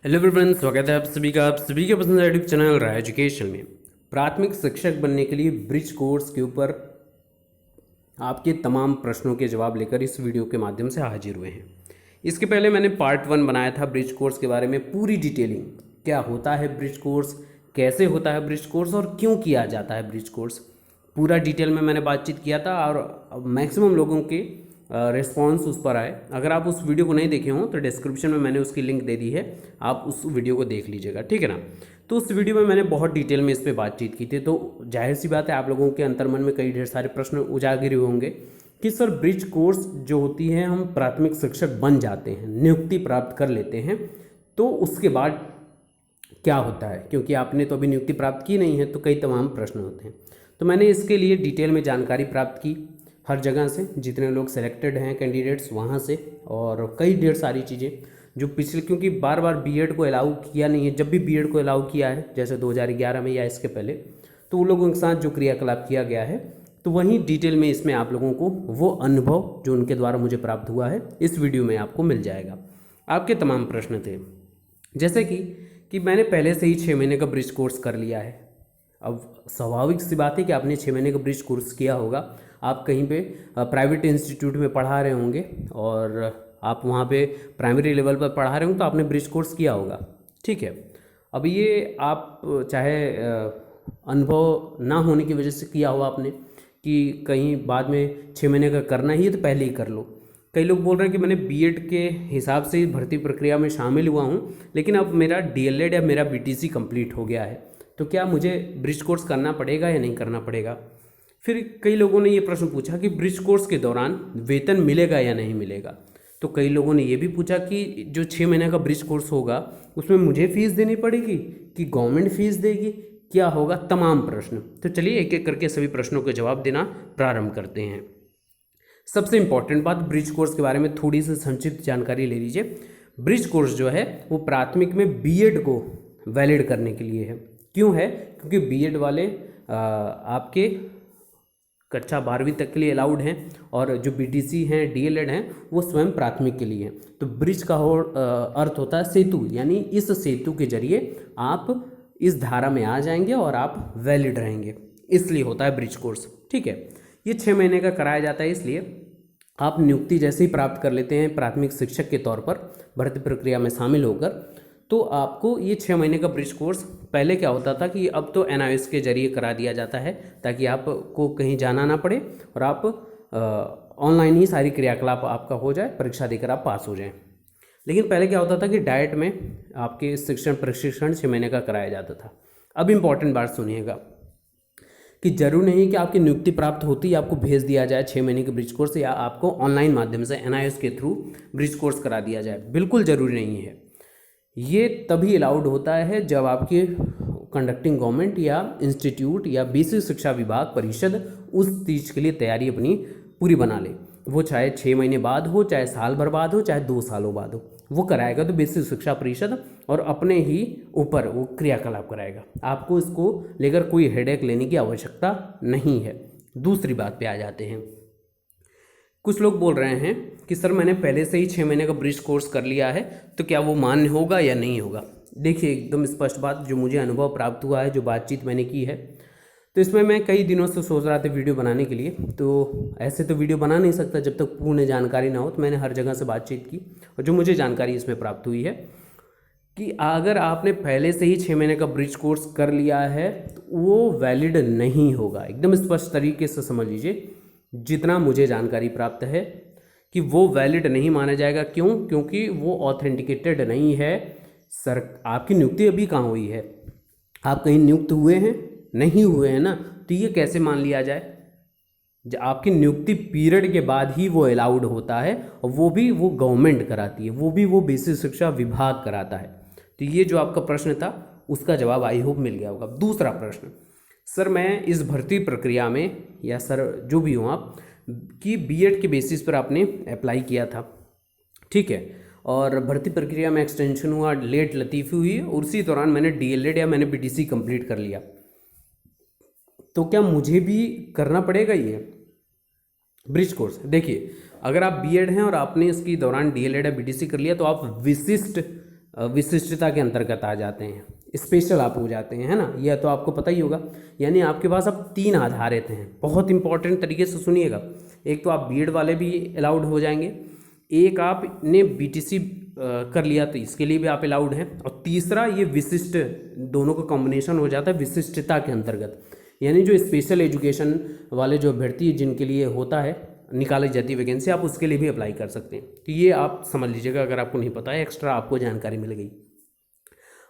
Hello everyone, स्वागत है आप सभी का पसंदीदा यूट्यूब चैनल राय एजुकेशन में। प्राथमिक शिक्षक बनने के लिए ब्रिज कोर्स के ऊपर आपके तमाम प्रश्नों के जवाब लेकर इस वीडियो के माध्यम से हाजिर हुए हैं। इसके पहले मैंने पार्ट 1 बनाया था ब्रिज कोर्स के बारे में, पूरी डिटेलिंग क्या होता है ब्रिज कोर्स, कैसे होता है ब्रिज कोर्स और क्यों किया जाता है ब्रिज कोर्स, पूरा डिटेल में मैंने बातचीत किया था और मैक्सिमम लोगों के रिस्पॉन्स उस पर आए। अगर आप उस वीडियो को नहीं देखे हों तो डिस्क्रिप्शन में मैंने उसकी लिंक दे दी है, आप उस वीडियो को देख लीजिएगा, ठीक है ना। तो उस वीडियो में मैंने बहुत डिटेल में इस पर बातचीत की थी, तो जाहिर सी बात है आप लोगों के अंतर्मन में कई ढेर सारे प्रश्न उजागर हुए होंगे कि सर ब्रिज कोर्स जो होती है, हम प्राथमिक शिक्षक बन जाते हैं, नियुक्ति प्राप्त कर लेते हैं, तो उसके बाद क्या होता है, क्योंकि आपने तो अभी नियुक्ति प्राप्त की नहीं है, तो कई तमाम प्रश्न होते हैं। तो मैंने इसके लिए डिटेल में जानकारी प्राप्त की हर जगह से, जितने लोग सेलेक्टेड हैं कैंडिडेट्स वहाँ से, और कई ढेर सारी चीज़ें जो पिछले, क्योंकि बार बार बीएड को अलाउ किया नहीं है, जब भी बीएड को अलाउ किया है जैसे 2011 में या इसके पहले, तो उन लोगों के साथ जो क्रियाकलाप किया गया है, तो वहीं डिटेल में इसमें आप लोगों को वो अनुभव जो उनके द्वारा मुझे प्राप्त हुआ है इस वीडियो में आपको मिल जाएगा। आपके तमाम प्रश्न थे, जैसे कि मैंने पहले से ही 6 महीने का ब्रिज कोर्स कर लिया है। अब स्वाभाविक सी बात है कि आपने 6 महीने का ब्रिज कोर्स किया होगा, आप कहीं पे प्राइवेट इंस्टीट्यूट में पढ़ा रहे होंगे और आप वहाँ पे प्राइमरी लेवल पर पढ़ा रहे होंगे, तो आपने ब्रिज कोर्स किया होगा, ठीक है। अब ये आप चाहे अनुभव ना होने की वजह से किया हो आपने, कि कहीं बाद में 6 महीने का करना ही है तो पहले ही कर लो। कई लोग बोल रहे हैं कि मैंने बीएड के हिसाब से ही भर्ती प्रक्रिया में शामिल हुआ हूँ, लेकिन अब मेरा डीएलएड या मेरा बीटीसी कंप्लीट हो गया है, तो क्या मुझे ब्रिज कोर्स करना पड़ेगा या नहीं करना पड़ेगा। फिर कई लोगों ने ये प्रश्न पूछा कि ब्रिज कोर्स के दौरान वेतन मिलेगा या नहीं मिलेगा। तो कई लोगों ने ये भी पूछा कि जो 6 महीने का ब्रिज कोर्स होगा उसमें मुझे फीस देनी पड़ेगी कि गवर्नमेंट फीस देगी, क्या होगा, तमाम प्रश्न। तो चलिए एक एक करके सभी प्रश्नों के जवाब देना प्रारंभ करते हैं। सबसे इंपॉर्टेंट बात, ब्रिज कोर्स के बारे में थोड़ी सी संक्षिप्त जानकारी ले लीजिए। ब्रिज कोर्स जो है वो प्राथमिक में बीएड को वैलिड करने के लिए है। क्यों है? क्योंकि बीएड वाले आपके कक्षा 12वीं तक के लिए अलाउड हैं, और जो बीटीसी हैं, डीएलएड हैं, वो स्वयं प्राथमिक के लिए हैं। तो ब्रिज का अर्थ होता है सेतु, यानी इस सेतु के जरिए आप इस धारा में आ जाएंगे और आप वैलिड रहेंगे, इसलिए होता है ब्रिज कोर्स, ठीक है। ये 6 महीने का कराया जाता है, इसलिए आप नियुक्ति जैसे ही प्राप्त कर लेते हैं प्राथमिक शिक्षक के तौर पर भर्ती प्रक्रिया में शामिल होकर, तो आपको ये 6 महीने का ब्रिज कोर्स, पहले क्या होता था कि अब तो एनआईएस के जरिए करा दिया जाता है ताकि आपको कहीं जाना ना पड़े और आप ऑनलाइन ही सारी क्रियाकलाप आपका हो जाए, परीक्षा देकर आप पास हो जाएं। लेकिन पहले क्या होता था कि डाइट में आपके शिक्षण प्रशिक्षण 6 महीने का कराया जाता था। अब इम्पॉर्टेंट बात सुनिएगा कि जरूरी नहीं कि आपकी नियुक्ति प्राप्त होती ही आपको भेज दिया जाए 6 महीने के ब्रिज कोर्स, या आपको ऑनलाइन माध्यम से एनआईएस के थ्रू ब्रिज कोर्स करा दिया जाए, बिल्कुल ज़रूरी नहीं है। ये तभी अलाउड होता है जब आपके कंडक्टिंग गवर्नमेंट या इंस्टीट्यूट या बेसिक शिक्षा विभाग परिषद उस चीज़ के लिए तैयारी अपनी पूरी बना ले। वो चाहे 6 महीने बाद हो, चाहे साल भर बाद हो, चाहे 2 सालों बाद हो, वो कराएगा तो बेसिक शिक्षा परिषद, और अपने ही ऊपर वो क्रियाकलाप कराएगा। आपको इसको लेकर कोई हेडेक लेने की आवश्यकता नहीं है। दूसरी बात पे आ जाते हैं। कुछ लोग बोल रहे हैं कि सर मैंने पहले से ही 6 महीने का ब्रिज कोर्स कर लिया है, तो क्या वो मान्य होगा या नहीं होगा। देखिए, एकदम स्पष्ट बात, जो मुझे अनुभव प्राप्त हुआ है, जो बातचीत मैंने की है, तो इसमें मैं कई दिनों से सोच रहा था वीडियो बनाने के लिए। तो ऐसे तो वीडियो बना नहीं सकता जब तक पूर्ण जानकारी ना हो, तो मैंने हर जगह से बातचीत की, और जो मुझे जानकारी इसमें प्राप्त हुई है कि अगर आपने पहले से ही 6 महीने का ब्रिज कोर्स कर लिया है तो वो वैलिड नहीं होगा। एकदम स्पष्ट तरीके से समझ लीजिए, जितना मुझे जानकारी प्राप्त है कि वो वैलिड नहीं माना जाएगा। क्यों? क्योंकि वो ऑथेंटिकेटेड नहीं है। सर आपकी नियुक्ति अभी कहाँ हुई है? आप कहीं नियुक्त हुए हैं? नहीं हुए हैं ना, तो ये कैसे मान लिया जाए? जब आपकी नियुक्ति पीरियड के बाद ही वो अलाउड होता है, और वो भी वो गवर्नमेंट कराती है, वो भी वो बेसिक शिक्षा विभाग कराता है। तो ये जो आपका प्रश्न था उसका जवाब आई होप मिल गया होगा। दूसरा प्रश्न, सर मैं इस भर्ती प्रक्रिया में, या सर जो भी हो आप, कि बीएड के बेसिस पर आपने अप्लाई किया था, ठीक है, और भर्ती प्रक्रिया में एक्सटेंशन हुआ, लेट लतीफ़ी हुई, और उसी दौरान मैंने डीएलएड या मैंने बीटीसी कंप्लीट कर लिया, तो क्या मुझे भी करना पड़ेगा ये ब्रिज कोर्स? देखिए, अगर आप बीएड हैं और आपने इसके दौरान डीएलएड या बीटीसी कर लिया, तो आप विशिष्ट विशिष्टता के अंतर्गत आ जाते हैं, स्पेशल आप हो जाते हैं, है ना। यह तो आपको पता ही होगा। यानी आपके पास अब 3 आधारित हैं, बहुत इंपॉर्टेंट तरीके से सुनिएगा। एक तो आप बीएड वाले भी अलाउड हो जाएंगे, एक आपने बीटीसी कर लिया तो इसके लिए भी आप अलाउड हैं, और तीसरा ये विशिष्ट, दोनों का कॉम्बिनेशन हो जाता है विशिष्टता के अंतर्गत। यानी जो स्पेशल एजुकेशन वाले जो अभ्यर्थी जिनके लिए होता है, निकाली जाती है वैकेंसी, आप उसके लिए भी अप्लाई कर सकते हैं। तो ये आप समझ लीजिएगा, अगर आपको नहीं पता है एक्स्ट्रा आपको जानकारी मिल गई।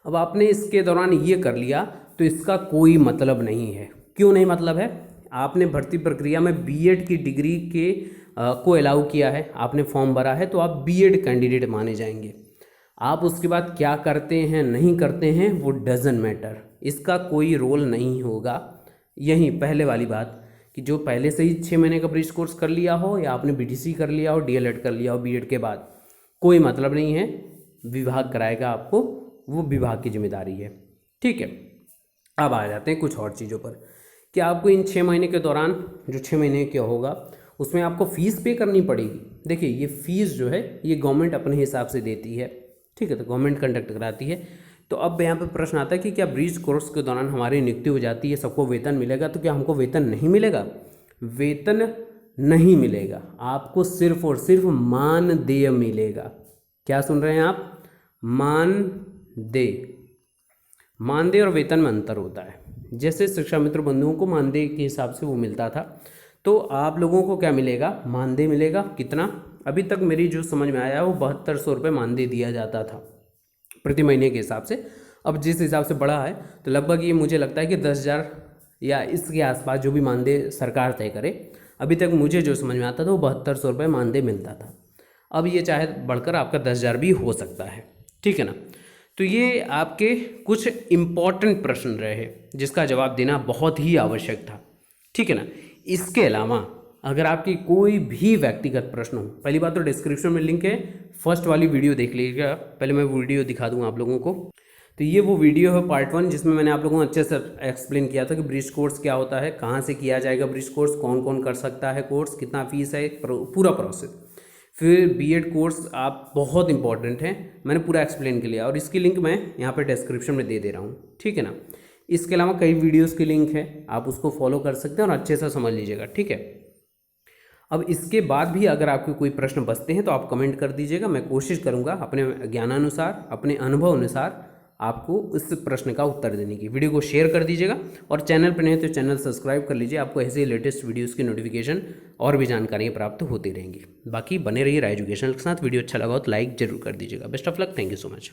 अब आपने इसके दौरान ये कर लिया तो इसका कोई मतलब नहीं है। क्यों नहीं मतलब है? आपने भर्ती प्रक्रिया में बीएड की डिग्री के को अलाउ किया है, आपने फॉर्म भरा है, तो आप बीएड कैंडिडेट माने जाएंगे। आप उसके बाद क्या करते हैं नहीं करते हैं वो डजंट मैटर, इसका कोई रोल नहीं होगा। यही पहले वाली बात कि जो पहले से ही 6 महीने का ब्रिज कोर्स कर लिया हो, या आपने बीटीसी कर लिया हो, डीएलएड कर लिया हो बीएड के बाद, कोई मतलब नहीं है। विभाग कराएगा आपको, वो विभाग की जिम्मेदारी है, ठीक है। अब आ जाते हैं कुछ और चीज़ों पर कि आपको इन 6 महीने के दौरान, जो 6 महीने क्या होगा, उसमें आपको फ़ीस पे करनी पड़ेगी। देखिए ये फ़ीस जो है ये गवर्नमेंट अपने हिसाब से देती है, ठीक है, तो गवर्नमेंट कंडक्ट कराती है। तो अब यहाँ पे प्रश्न आता है कि क्या ब्रिज कोर्स के दौरान हमारी नियुक्ति हो जाती है, सबको वेतन मिलेगा, तो क्या हमको वेतन नहीं मिलेगा? वेतन नहीं मिलेगा, आपको सिर्फ और सिर्फ मानदेय मिलेगा। क्या सुन रहे हैं आप? मानदेय। मानदेय और वेतन में अंतर होता है। जैसे शिक्षा मित्र बंधुओं को मानदेय के हिसाब से वो मिलता था, तो आप लोगों को क्या मिलेगा? मानदेय मिलेगा। कितना? अभी तक मेरी जो समझ में आया वो 7200 रुपये मानदेय दिया जाता था प्रति महीने के हिसाब से। अब जिस हिसाब से बढ़ा है तो लगभग ये मुझे लगता है कि 10,000 या इसके आसपास जो भी मानदेय सरकार तय करे। अभी तक मुझे जो समझ में आता था वो 7200 रुपये मानदेय मिलता था। अब ये चाहे बढ़कर आपका 10,000 भी हो सकता है, ठीक है ना। तो ये आपके कुछ इम्पॉर्टेंट प्रश्न रहे जिसका जवाब देना बहुत ही आवश्यक था, ठीक है ना। इसके अलावा अगर आपकी कोई भी व्यक्तिगत प्रश्न हो, पहली बात तो डिस्क्रिप्शन में लिंक है, फर्स्ट वाली वीडियो देख लीजिएगा। पहले मैं वीडियो दिखा दूंगा आप लोगों को। तो ये वो वीडियो है पार्ट 1, जिसमें मैंने आप लोगों को अच्छे से एक्सप्लेन किया था कि ब्रिज कोर्स क्या होता है, कहाँ से किया जाएगा ब्रिज कोर्स, कौन कौन कर सकता है कोर्स, कितना फीस है, पूरा प्रोसेस। फिर बीएड कोर्स आप बहुत इंपॉर्टेंट है, मैंने पूरा एक्सप्लेन कर लिया, और इसकी लिंक मैं यहाँ पे डिस्क्रिप्शन में दे रहा हूँ, ठीक है ना। इसके अलावा कई वीडियोस की लिंक है, आप उसको फॉलो कर सकते हैं और अच्छे से समझ लीजिएगा, ठीक है। अब इसके बाद भी अगर आपके कोई प्रश्न बचते हैं तो आप कमेंट कर दीजिएगा, मैं कोशिश करूँगा अपने ज्ञानानुसार, अपने अनुभव अनुसार आपको इस प्रश्न का उत्तर देने की। वीडियो को शेयर कर दीजिएगा, और चैनल पर नहीं तो चैनल सब्सक्राइब कर लीजिए, आपको ऐसे ही लेटेस्ट वीडियोस की नोटिफिकेशन और भी जानकारियाँ प्राप्त होती रहेंगी। बाकी बने रहिए राय एजुकेशन के साथ। वीडियो अच्छा लगा हो तो लाइक जरूर कर दीजिएगा। Best of luck, thank you so much.